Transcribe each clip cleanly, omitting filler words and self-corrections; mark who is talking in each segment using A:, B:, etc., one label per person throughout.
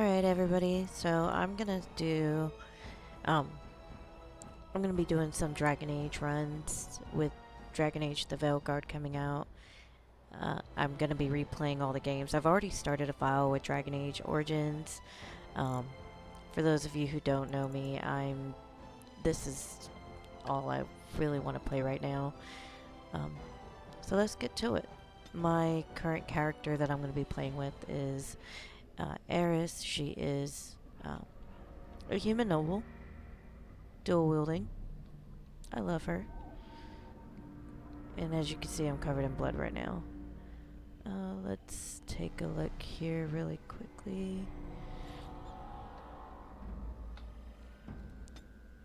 A: Alright, everybody, so um, I'm gonna be doing some Dragon Age runs with Dragon Age The Veilguard coming out. I'm gonna be replaying all the games. I've already started a file with Dragon Age Origins. Um, for those of you who don't know me, this is all I really want to play right now. Um, so let's get to it. My current character that I'm going to be playing with is Eris. She is a human noble, dual wielding. I love her. And as you can see, I'm covered in blood right now. Let's take a look here really quickly.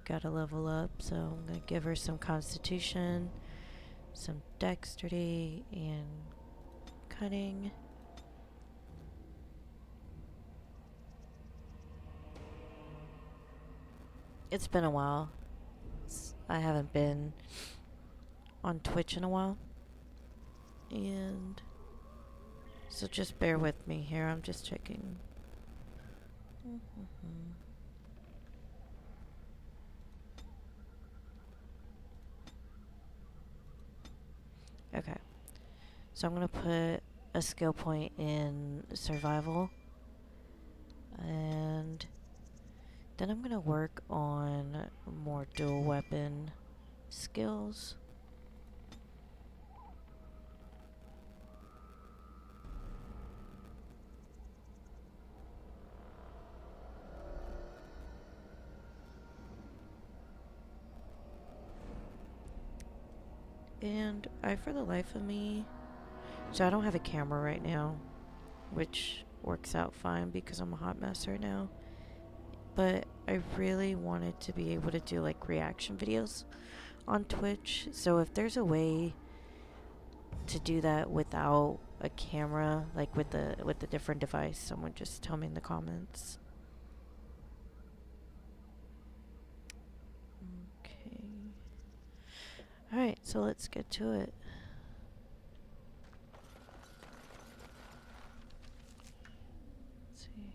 A: Gotta level up, so I'm gonna give her some constitution, some dexterity, and cunning. It's been a while. I haven't been on Twitch in a while. And so just bear with me here. I'm just checking. Okay. So I'm going to put a skill point in survival. And then I'm going to work on more dual weapon skills. And for the life of me, so I don't have a camera right now, which works out fine because I'm a hot mess right now. But I really wanted to be able to do like reaction videos on Twitch. So if there's a way to do that without a camera, like with the different device, someone just tell me in the comments. Okay. Alright, so let's get to it. Let's see here.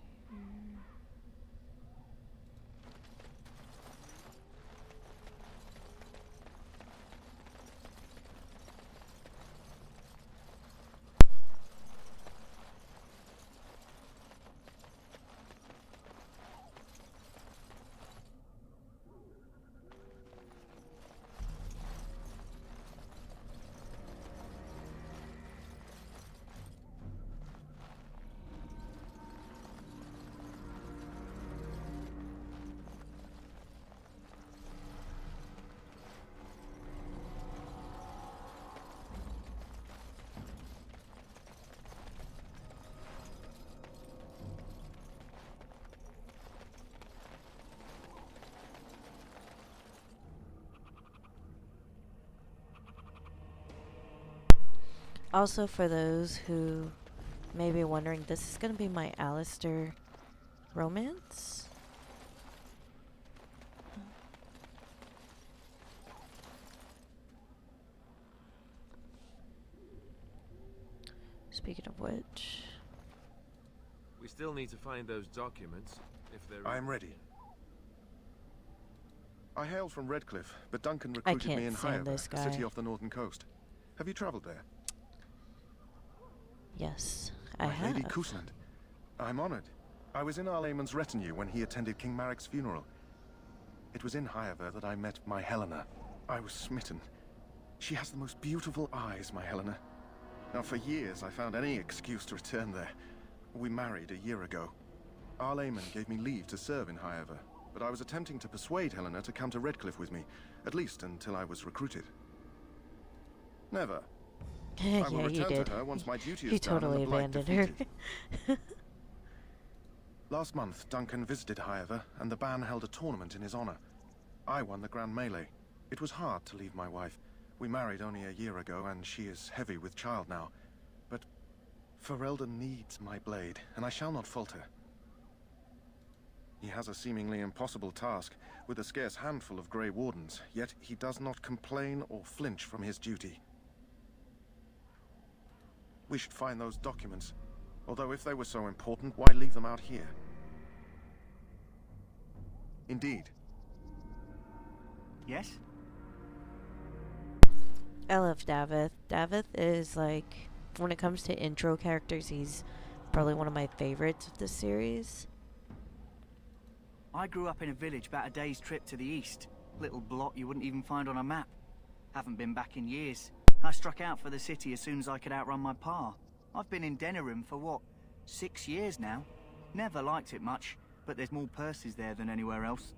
A: Also, for those who may be wondering, this is going to be my Alistair romance. Speaking of which,
B: we still need to find those documents, if they're...
C: I am ready. I hail from Redcliffe, but Duncan recruited me in Hyeva, a city off the northern coast. Have you traveled there?
A: Yes, I have.
C: Lady Kusland. I'm honored. I was in Arlayman's retinue when he attended King Marek's funeral. It was in Hyeva that I met my Helena. I was smitten. She has the most beautiful eyes, my Helena. Now, for years, I found any excuse to return there. We married a year ago. Arlayman gave me leave to serve in Hyeva, but I was attempting to persuade Helena to come to Redcliffe with me, at least until I was recruited. Never. I will return to her once my duty is done and the Blight defeated. Last month, Duncan visited Hyeva, and the Ban held a tournament in his honor. I won the Grand Melee. It was hard to leave my wife. We married only a year ago, and she is heavy with child now. But Ferelden needs my blade, and I shall not falter. He has a seemingly impossible task, with a scarce handful of Grey Wardens, yet he does not complain or flinch from his duty. We should find those documents. Although if they were so important, why leave them out here? Indeed.
D: Yes?
A: I love Davith. Davith is like, when it comes to intro characters, he's probably one of my favorites of this series.
D: I grew up in a village about a day's trip to the east. Little blot you wouldn't even find on a map. Haven't been back in years. I struck out for the city as soon as I could outrun my pa. I've been in Denerim for what, 6 years now? Never liked it much, but there's more purses there than anywhere else.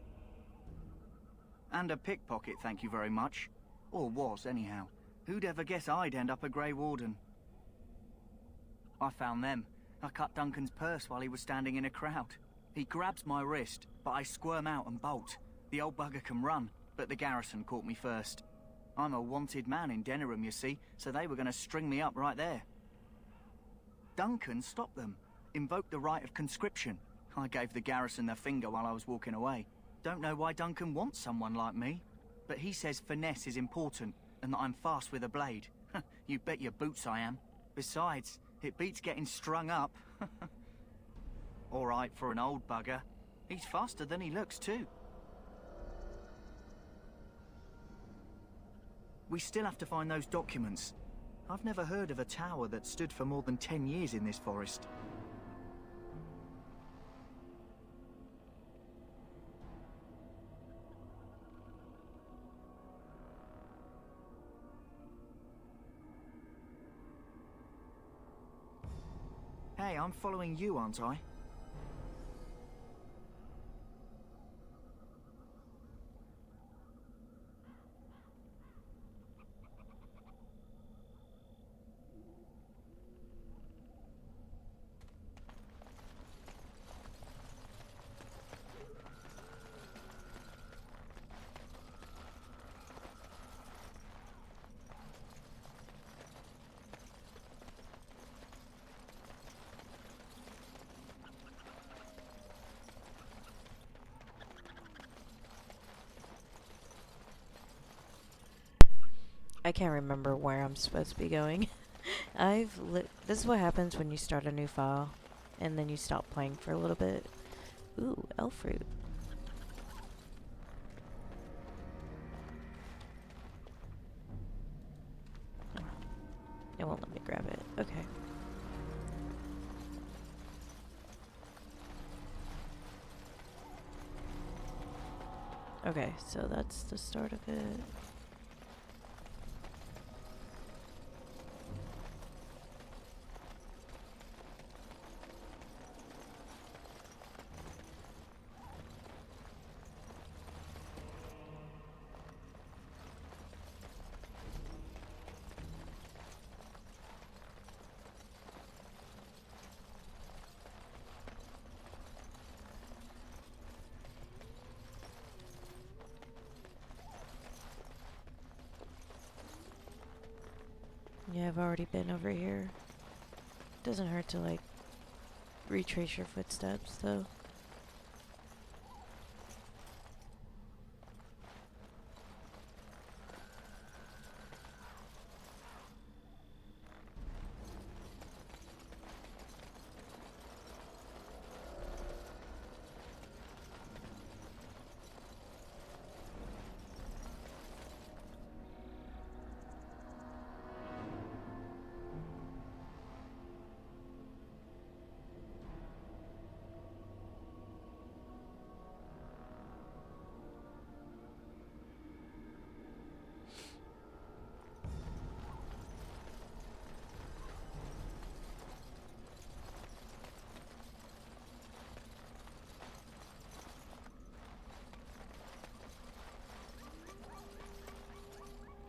D: And a pickpocket, thank you very much. Or was, anyhow. Who'd ever guess I'd end up a Grey Warden? I found them. I cut Duncan's purse while he was standing in a crowd. He grabs my wrist, but I squirm out and bolt. The old bugger can run, but the garrison caught me first. I'm a wanted man in Denerim, you see, so they were going to string me up right there. Duncan stopped them, invoked the right of conscription. I gave the garrison the finger while I was walking away. Don't know why Duncan wants someone like me, but he says finesse is important and that I'm fast with a blade. You bet your boots I am. Besides, it beats getting strung up. All right for an old bugger. He's faster than he looks too. We still have to find those documents. I've never heard of a tower that stood for more than 10 years in this forest. Hey, I'm following you, aren't I?
A: I can't remember where I'm supposed to be going. This is what happens when you start a new file, and then you stop playing for a little bit. Ooh, elf fruit. Oh, it won't let me grab it. Okay. Okay, so that's the start of it. Yeah, I've already been over here. Doesn't hurt to, like, retrace your footsteps, though.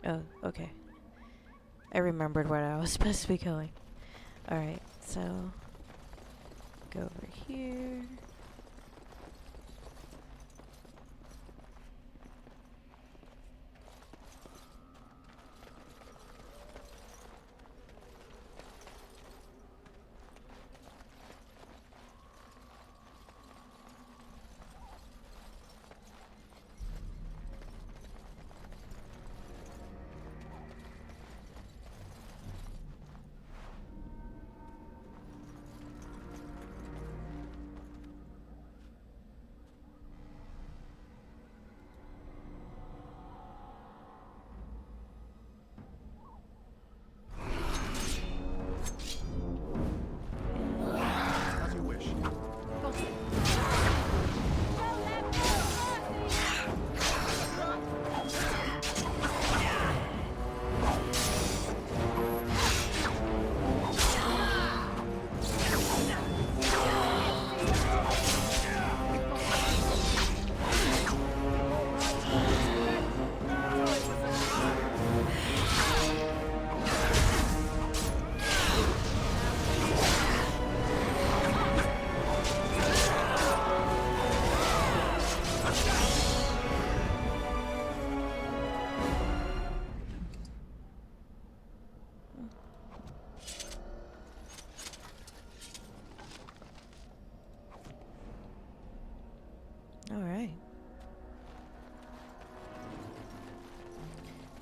A: Oh, okay. I remembered where I was supposed to be going. Alright, so go over here.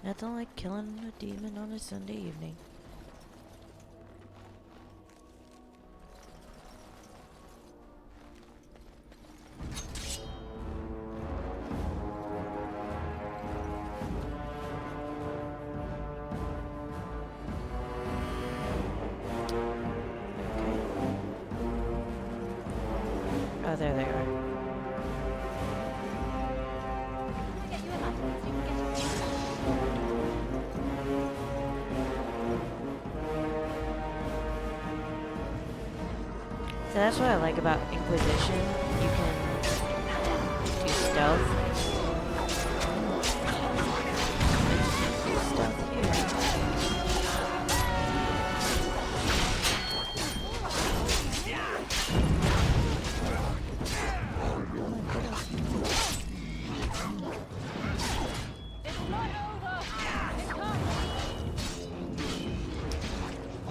A: Nothing like killing a demon on a Sunday evening. Oh, there they are. So that's what I like about Inquisition. You can do stealth. Do stealth here.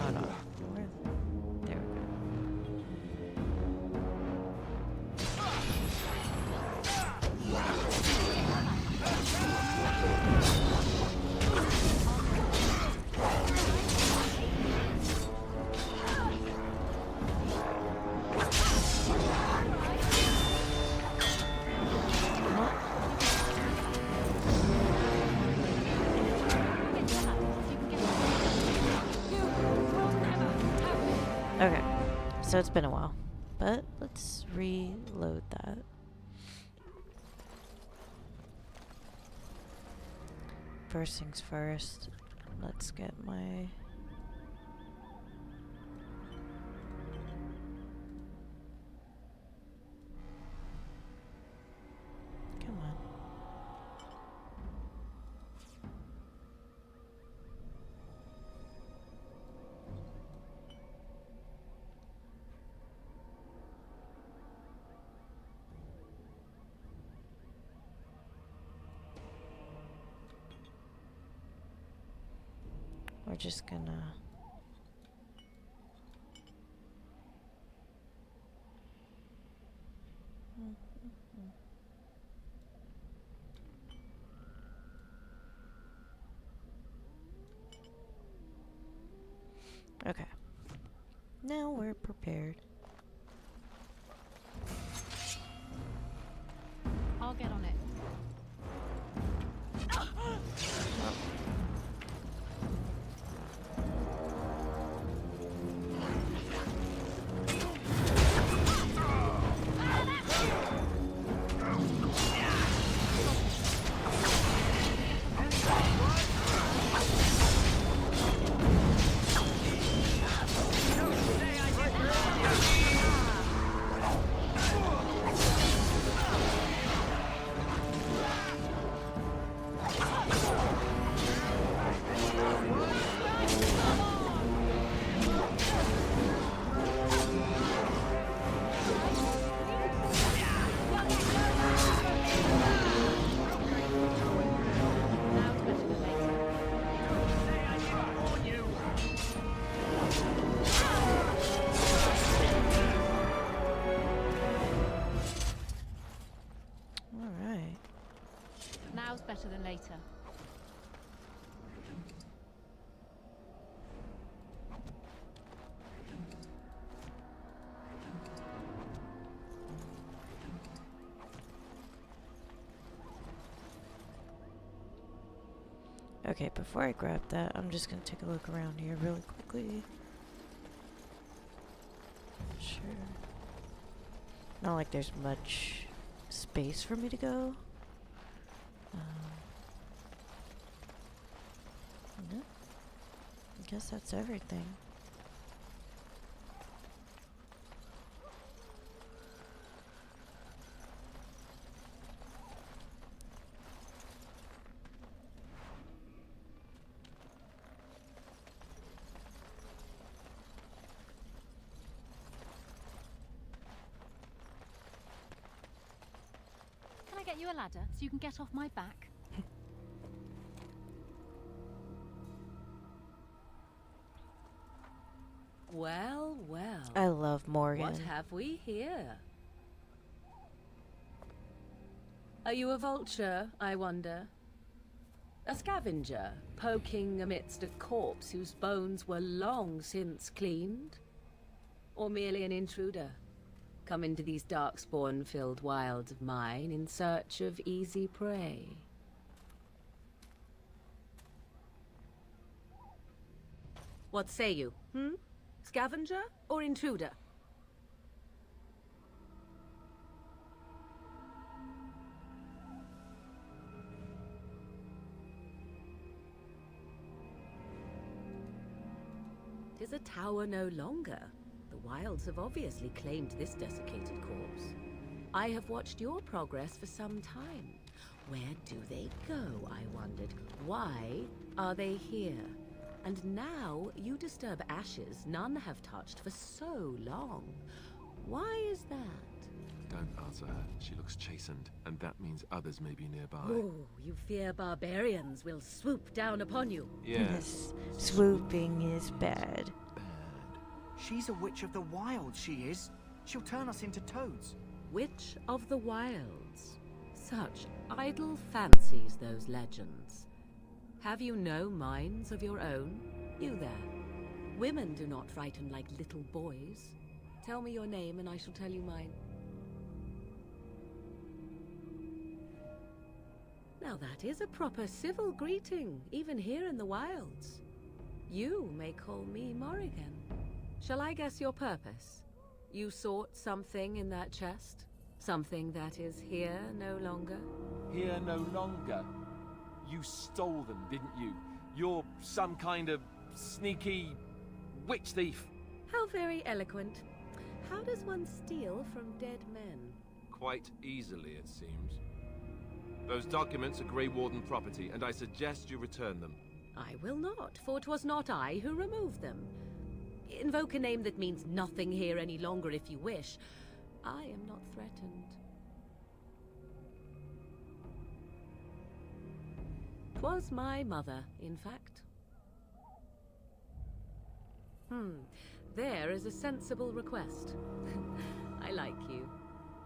A: Oh no. Where? There we go. Okay, so it's been a while, but let's reload that. First things first, let's get my... Come on. We're just gonna... Okay. Now we're prepared.
E: I'll get on it.
A: Alright.
E: Now's better than later.
A: Okay, before I grab that, I'm just gonna take a look around here really quickly. Sure. Not like there's much space for me to go. No. I guess that's everything.
E: Can I get you a ladder so you can get off my back?
F: Well, well.
A: I love Morgan.
F: What have we here? Are you a vulture, I wonder? A scavenger, poking amidst a corpse whose bones were long since cleaned? Or merely an intruder, come into these darkspawn-filled wilds of mine in search of easy prey? What say you, Scavenger or intruder? Tis a tower no longer. The wilds have obviously claimed this desiccated corpse. I have watched your progress for some time. Where do they go, I wondered? Why are they here? And now you disturb ashes none have touched for so long. Why is that?
B: Don't answer her. She looks chastened, and that means others may be nearby.
F: Oh, you fear barbarians will swoop down upon you.
B: Yes.
A: Swooping is bad.
B: Bad.
D: She's a witch of the wilds, she is. She'll turn us into toads.
F: Witch of the Wilds. Such idle fancies, those legends. Have you no minds of your own? You there. Women do not frighten like little boys. Tell me your name and I shall tell you mine. Now that is a proper civil greeting, even here in the wilds. You may call me Morrigan. Shall I guess your purpose? You sought something in that chest? Something that is here no longer?
G: Here no longer. You stole them, didn't you? You're some kind of sneaky witch thief.
F: How very eloquent. How does one steal from dead men?
B: Quite easily, it seems. Those documents are Grey Warden property, and I suggest you return them.
F: I will not, for 'twas not I who removed them. Invoke a name that means nothing here any longer if you wish. I am not threatened. 'Twas my mother, in fact. There is a sensible request. I like you.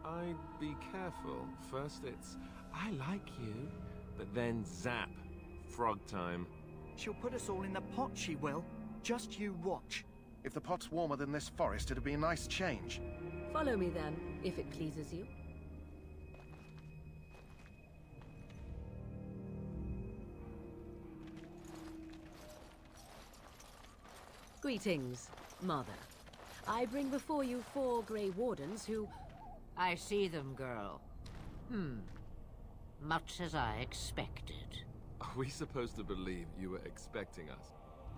B: I'd be careful. First it's, I like you, but then zap. Frog time.
D: She'll put us all in the pot, she will. Just you watch.
C: If the pot's warmer than this forest, it'd be a nice change.
F: Follow me then, if it pleases you. Greetings, Mother. I bring before you 4 Grey Wardens who...
H: I see them, girl. Much as I expected.
B: Are we supposed to believe you were expecting us?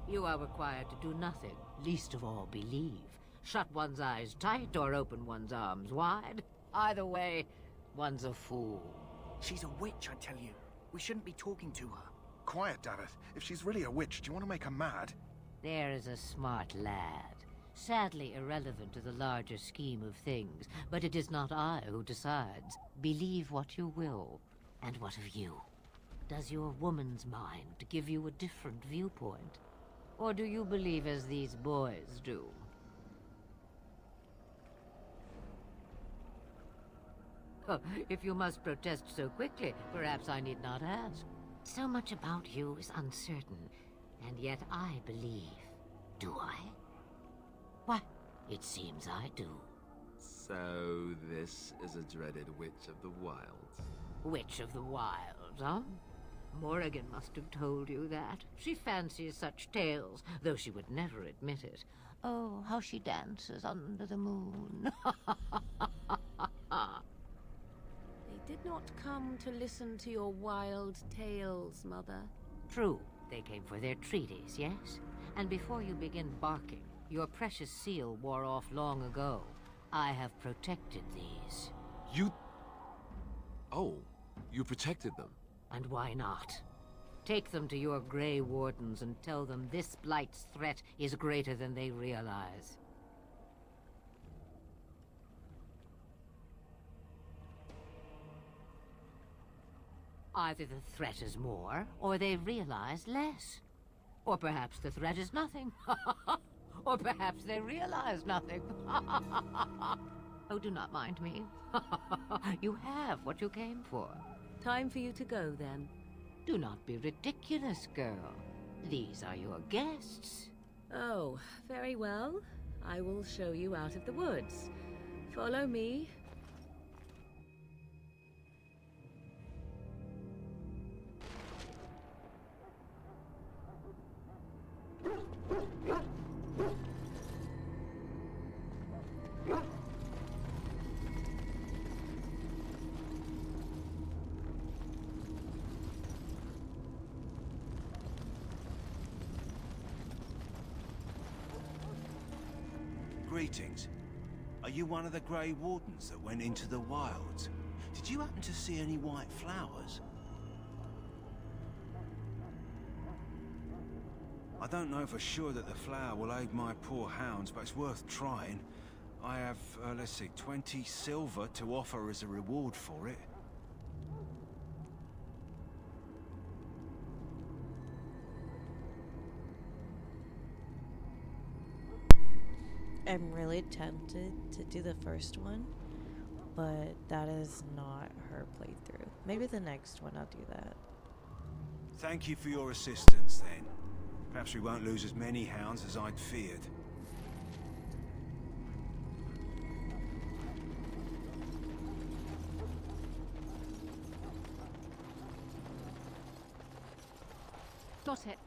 H: You are required to do nothing, least of all believe. Shut one's eyes tight or open one's arms wide. Either way, one's a fool.
D: She's a witch, I tell you. We shouldn't be talking to her.
C: Quiet, Daveth. If she's really a witch, do you want to make her mad?
H: There is a smart lad. Sadly irrelevant to the larger scheme of things, but it is not I who decides. Believe what you will. And what of you? Does your woman's mind give you a different viewpoint? Or do you believe as these boys do? Oh, if you must protest so quickly, perhaps I need not ask. So much about you is uncertain, and yet I believe. Do I? Why, it seems I do.
B: So this is a dreaded witch of the wilds.
H: Witch of the Wilds, huh? Morrigan must have told you that. She fancies such tales, though she would never admit it. Oh, how she dances under the moon.
F: They did not come to listen to your wild tales, Mother.
H: True, they came for their treaties, yes? And before you begin barking, your precious seal wore off long ago. I have protected these.
B: You... Oh, you protected them.
H: And why not? Take them to your Grey Wardens and tell them this Blight's threat is greater than they realize. Either the threat is more, or they realize less. Or perhaps the threat is nothing. Or perhaps they realize nothing. Oh, do not mind me. You have what you came for.
F: Time for you to go, then.
H: Do not be ridiculous, girl. These are your guests.
F: Oh, very well. I will show you out of the woods. Follow me.
I: Greetings. Are you one of the Grey Wardens that went into the wilds? Did you happen to see any white flowers? I don't know for sure that the flower will aid my poor hounds, but it's worth trying. I have, let's see, 20 silver to offer as a reward for it.
A: I'm really tempted to do the first one, but that is not her playthrough. Maybe the next one I'll do that.
I: Thank you for your assistance, then. Perhaps we won't lose as many hounds as I'd feared.
E: Got it.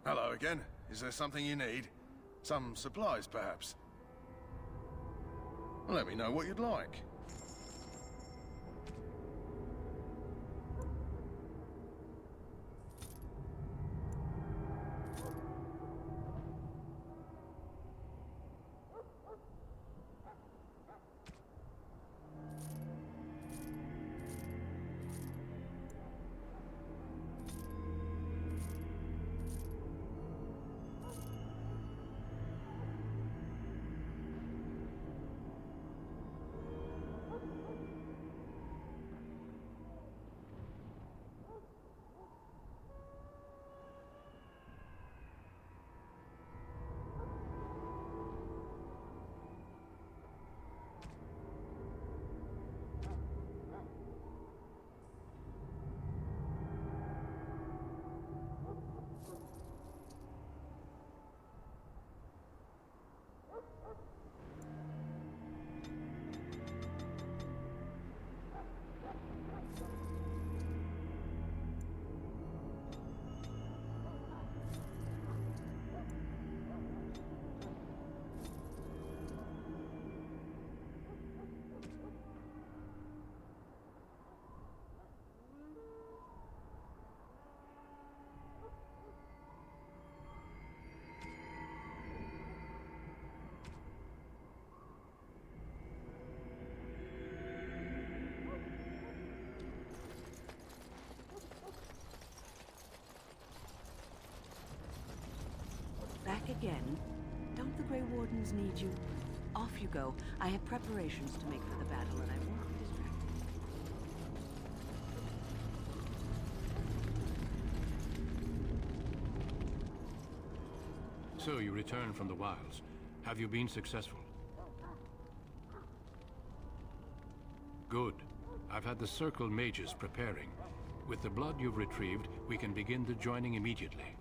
C: Hello again. Is there something you need? Some supplies, perhaps? Let me know what you'd like.
F: Back again? Don't the Grey Wardens need you? Off you go. I have preparations to make for the battle, and I won't be distracted.
J: So you return from the wilds. Have you been successful? Good. I've had the Circle mages preparing. With the blood you've retrieved, we can begin the joining immediately.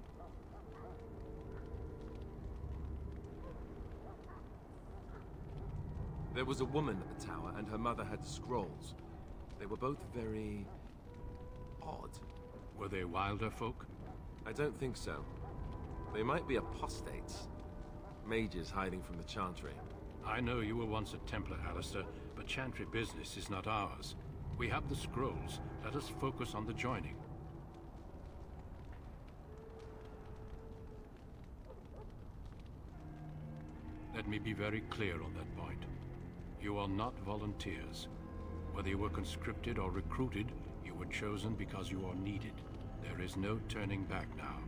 B: There was a woman at the tower, and her mother had scrolls. They were both very... odd.
J: Were they wilder folk?
B: I don't think so. They might be apostates. Mages hiding from the Chantry.
J: I know you were once a Templar, Alistair, but Chantry business is not ours. We have the scrolls. Let us focus on the joining. Let me be very clear on that point. You are not volunteers. Whether you were conscripted or recruited, you were chosen because you are needed. There is no turning back now.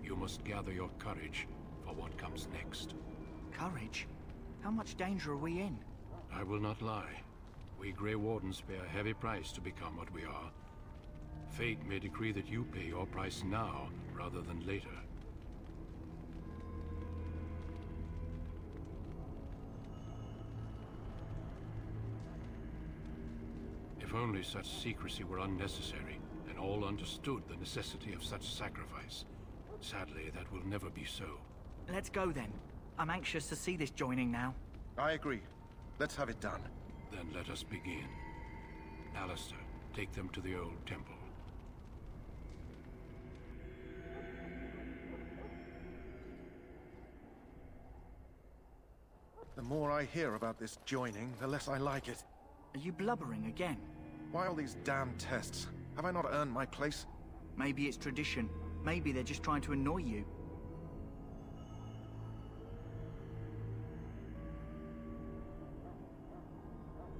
J: You must gather your courage for what comes next.
D: Courage? How much danger are we in?
J: I will not lie. We Grey Wardens pay a heavy price to become what we are. Fate may decree that you pay your price now rather than later. If only such secrecy were unnecessary, and all understood the necessity of such sacrifice. Sadly, that will never be so.
D: Let's go then. I'm anxious to see this joining now.
C: I agree. Let's have it done.
J: Then let us begin. Alistair, take them to the old temple.
C: The more I hear about this joining, the less I like it.
D: Are you blubbering again?
C: Why all these damn tests? Have I not earned my place?
D: Maybe it's tradition. Maybe they're just trying to annoy you.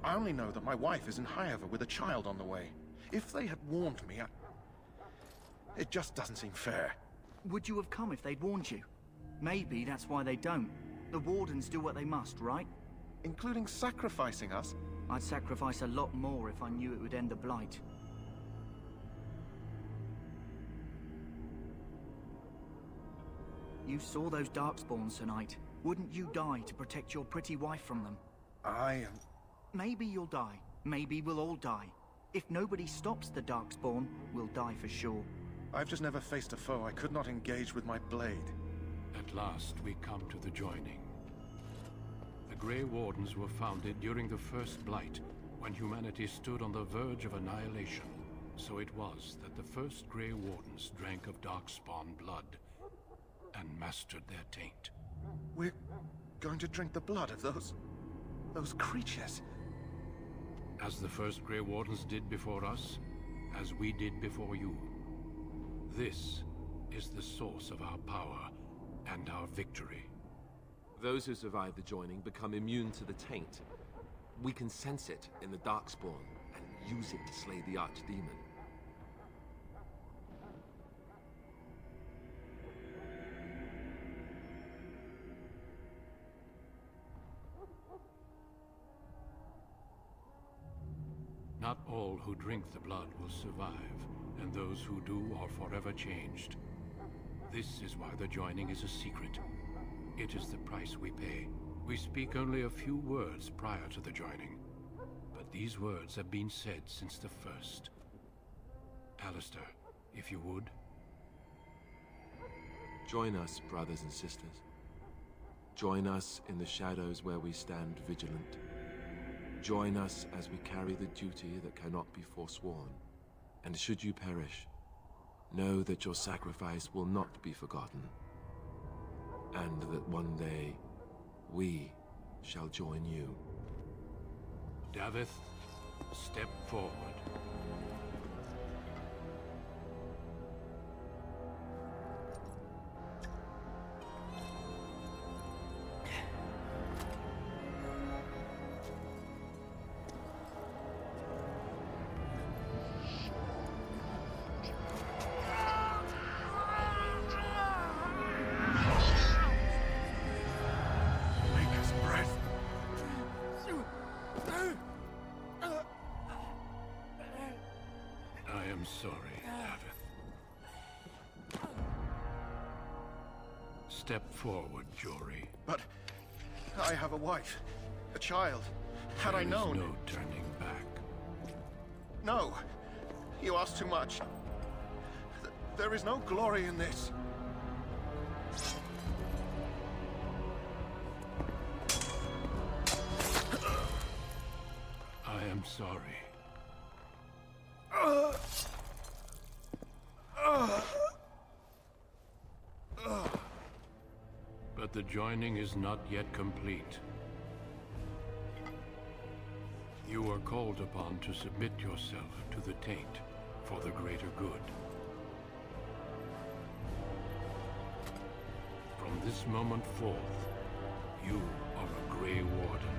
C: I only know that my wife is in Highever with a child on the way. If they had warned me, it just doesn't seem fair.
D: Would you have come if they'd warned you? Maybe that's why they don't. The Wardens do what they must, right?
C: Including sacrificing us?
D: I'd sacrifice a lot more if I knew it would end the Blight. You saw those Darkspawns tonight. Wouldn't you die to protect your pretty wife from them? Maybe you'll die. Maybe we'll all die. If nobody stops the Darkspawn, we'll die for sure.
C: I've just never faced a foe I could not engage with my blade.
J: At last, we come to the joining. The Grey Wardens were founded during the First Blight, when humanity stood on the verge of annihilation. So it was that the first Grey Wardens drank of Darkspawn blood and mastered their taint.
C: We're going to drink the blood of those Those creatures.
J: As the first Grey Wardens did before us, as we did before you. This is the source of our power and our victory.
B: Those who survive the joining become immune to the taint. We can sense it in the Darkspawn and use it to slay the Archdemon.
J: Not all who drink the blood will survive, and those who do are forever changed. This is why the joining is a secret. It is the price we pay. We speak only a few words prior to the joining, but these words have been said since the first. Alistair, if you would.
B: Join us, brothers and sisters. Join us in the shadows where we stand vigilant. Join us as we carry the duty that cannot be forsworn. And should you perish, know that your sacrifice will not be forgotten. And that one day, we shall join you.
J: Davith, step forward. I am sorry, Davith. Step forward, Jory.
C: But I have a wife, a child. Had I known...
J: There is no turning back.
C: No. You ask too much. There is no glory in this.
J: I am sorry. But the joining is not yet complete. You are called upon to submit yourself to the taint for the greater good. From this moment forth, you are a Grey Warden.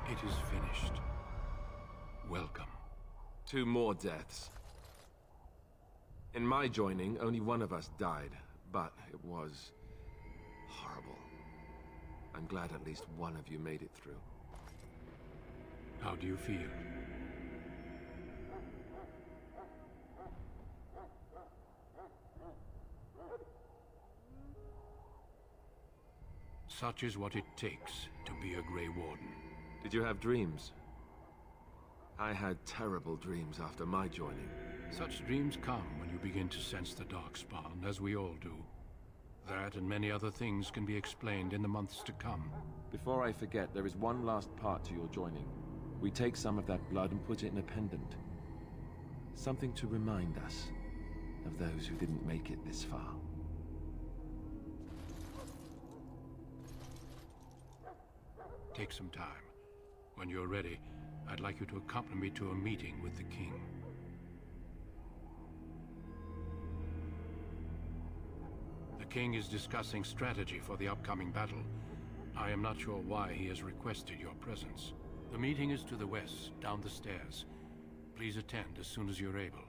J: It is finished. Welcome.
B: 2 more deaths. In my joining, only one of us died, but it was horrible. I'm glad at least one of you made it through.
J: How do you feel? Such is what it takes to be a Grey Warden.
B: Did you have dreams? I had terrible dreams after my joining.
J: Such dreams come when you begin to sense the Darkspawn, as we all do. That and many other things can be explained in the months to come.
B: Before I forget, there is one last part to your joining. We take some of that blood and put it in a pendant. Something to remind us of those who didn't make it this far.
J: Take some time. When you're ready, I'd like you to accompany me to a meeting with the king. The king is discussing strategy for the upcoming battle. I am not sure why he has requested your presence. The meeting is to the west, down the stairs. Please attend as soon as you're able.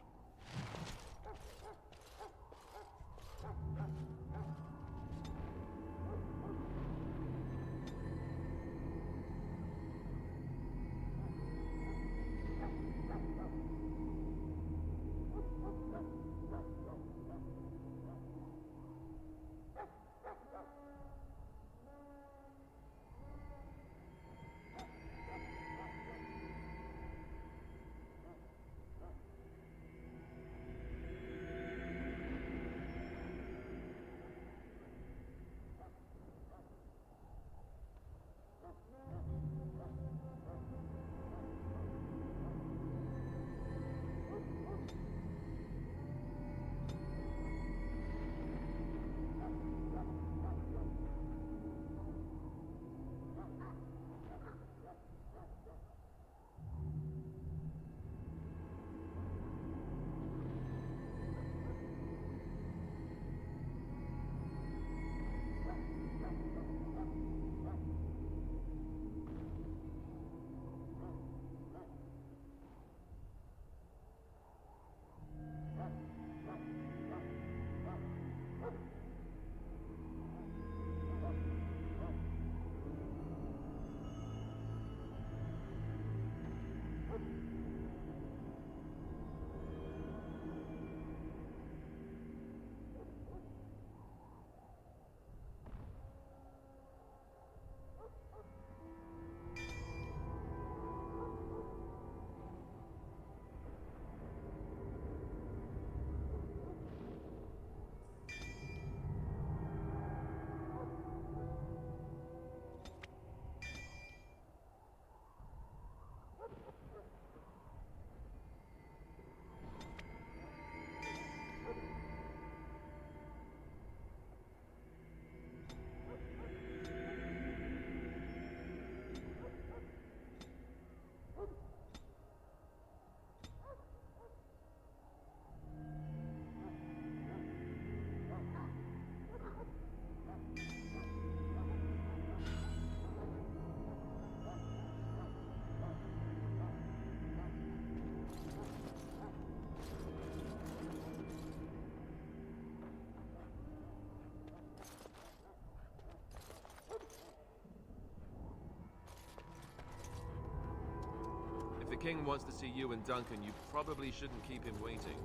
B: the king wants to see you and Duncan, you probably shouldn't keep him waiting.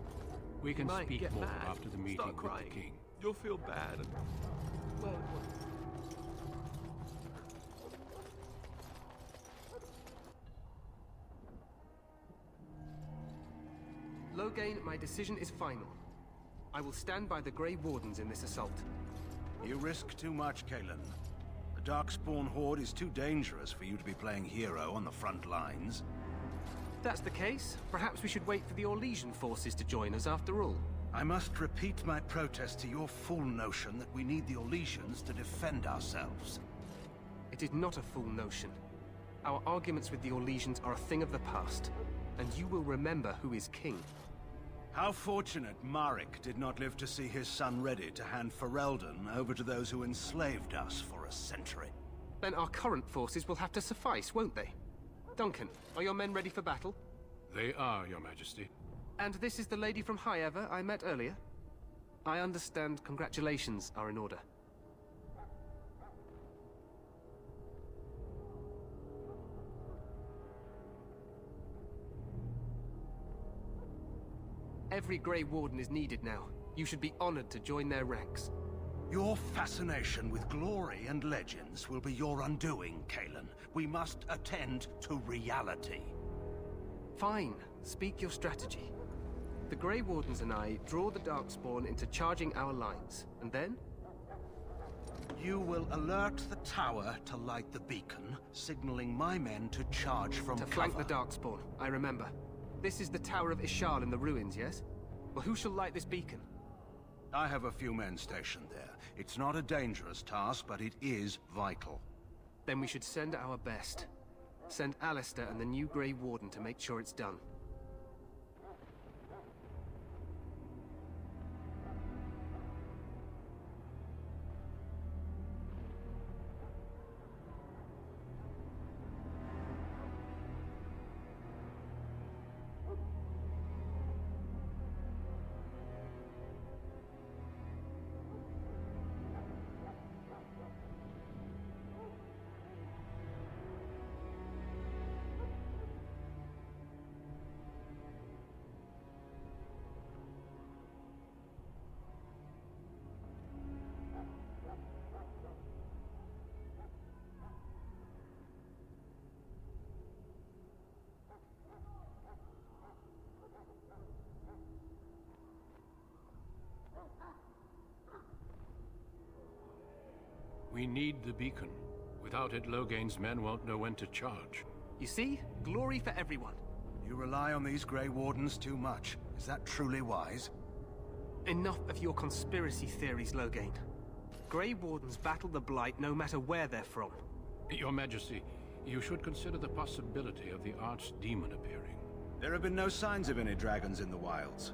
J: We can
B: Might
J: speak
B: get
J: more
B: mad,
J: after the meeting
B: start
J: with
B: crying.
J: the king.
B: You'll feel bad. And, well,
K: Loghain, my decision is final. I will stand by the Grey Wardens in this assault.
I: You risk too much, Cailan. The Darkspawn Horde is too dangerous for you to be playing hero on the front lines.
K: If that's the case, perhaps we should wait for the Orlesian forces to join us after all.
I: I must repeat my protest to your fool notion that we need the Orlesians to defend ourselves.
K: It is not a fool notion. Our arguments with the Orlesians are a thing of the past, and you will remember who is king.
I: How fortunate Marek did not live to see his son ready to hand Ferelden over to those who enslaved us for a century.
K: Then our current forces will have to suffice, won't they? Duncan, are your men ready for battle?
J: They are, Your Majesty.
K: And this is the lady from High Ever I met earlier? I understand congratulations are in order. Every Grey Warden is needed now. You should be honored to join their ranks.
I: Your fascination with glory and legends will be your undoing, Cailan. We must attend to reality.
K: Fine. Speak your strategy. The Grey Wardens and I draw the Darkspawn into charging our lines, and then?
I: You will alert the tower to light the beacon, signaling my men to charge from
K: To
I: cover.
K: flank the Darkspawn, I remember. This is the Tower of Ishal in the ruins, yes? Well, who shall light this beacon?
I: I have a few men stationed there. It's not a dangerous task, but it is vital.
K: Then we should send our best. Send Alistair and the new Grey Warden to make sure it's done.
J: We need the beacon. Without it, Loghain's men won't know when to charge.
K: You see? Glory for everyone.
I: You rely on these Grey Wardens too much. Is that truly wise?
K: Enough of your conspiracy theories, Loghain. Grey Wardens battle the Blight no matter where they're from.
J: Your Majesty, you should consider the possibility of the Archdemon appearing.
I: There have been no signs of any dragons in the wilds.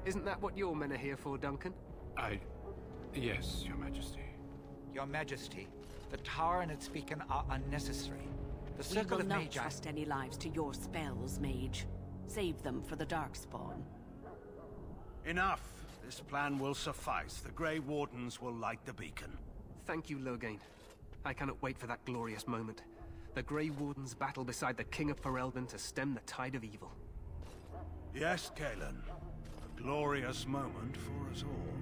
K: Isn't that what your men are here for, Duncan?
J: Yes, Your Majesty.
L: Your Majesty, the tower and its beacon are unnecessary. The
M: We
L: Circle
M: will
L: of
M: not
L: Magi...
M: trust any lives to your spells, Mage. Save them for the Darkspawn.
I: Enough! This plan will suffice. The Grey Wardens will light the beacon.
K: Thank you, Loghain. I cannot wait for that glorious moment. The Grey Wardens battle beside the King of Ferelden to stem the tide of evil.
I: Yes, Cailan. A glorious moment for us all.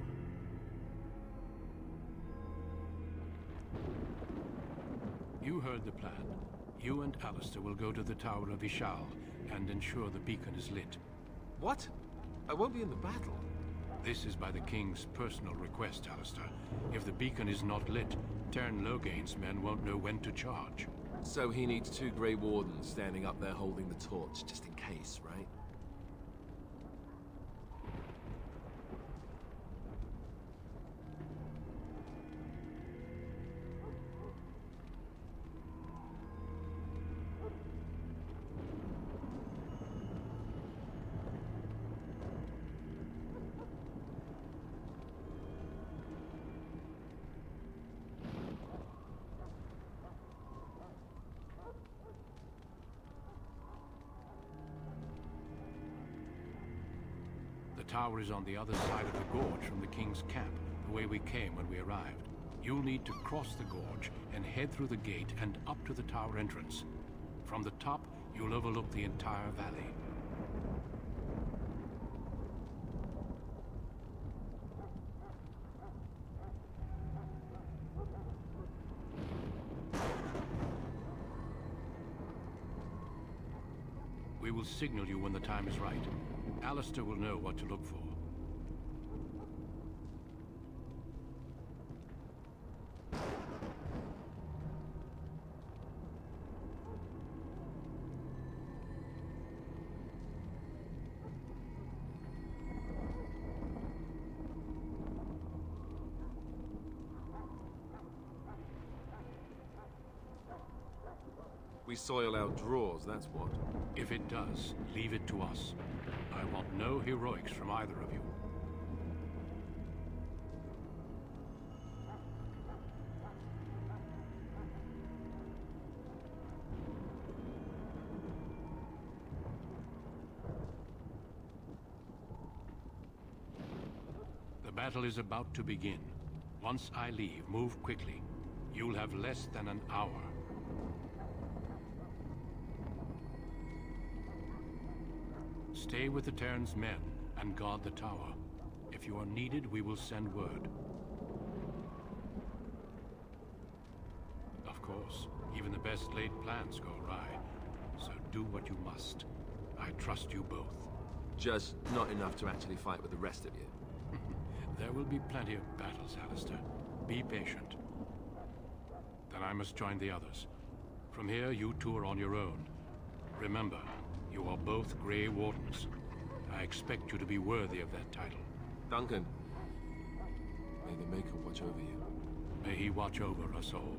J: You heard the plan. You and Alistair will go to the Tower of Ishal and ensure the beacon is lit.
B: What? I won't be in the battle.
J: This is by the King's personal request, Alistair. If the beacon is not lit, Tern Loghain's men won't know when to charge.
B: So he needs 2 Grey Wardens standing up there holding the torch, just in case, right?
J: The tower is on the other side of the gorge from the King's camp, the way we came when we arrived. You'll need to cross the gorge and head through the gate and up to the tower entrance. From the top, You'll overlook the entire valley. We will signal you when the time is right. Alistair will know what to look for.
B: We soil our drawers, that's what.
J: If it does, leave it to us. I want no heroics from either of you. The battle is about to begin. Once I leave, move quickly. You'll have less than an hour. Stay with the Terran's men and guard the tower. If you are needed, we will send word. Of course, even the best laid plans go awry. So do what you must. I trust you both.
B: Just not enough to actually fight with the rest of you.
J: There will be plenty of battles, Alistair. Be patient. Then I must join the others. From here, you two are on your own. Remember, you are both Grey Wardens. I expect you to be worthy of that title.
B: Duncan, may the Maker watch over you.
J: May he watch over us all.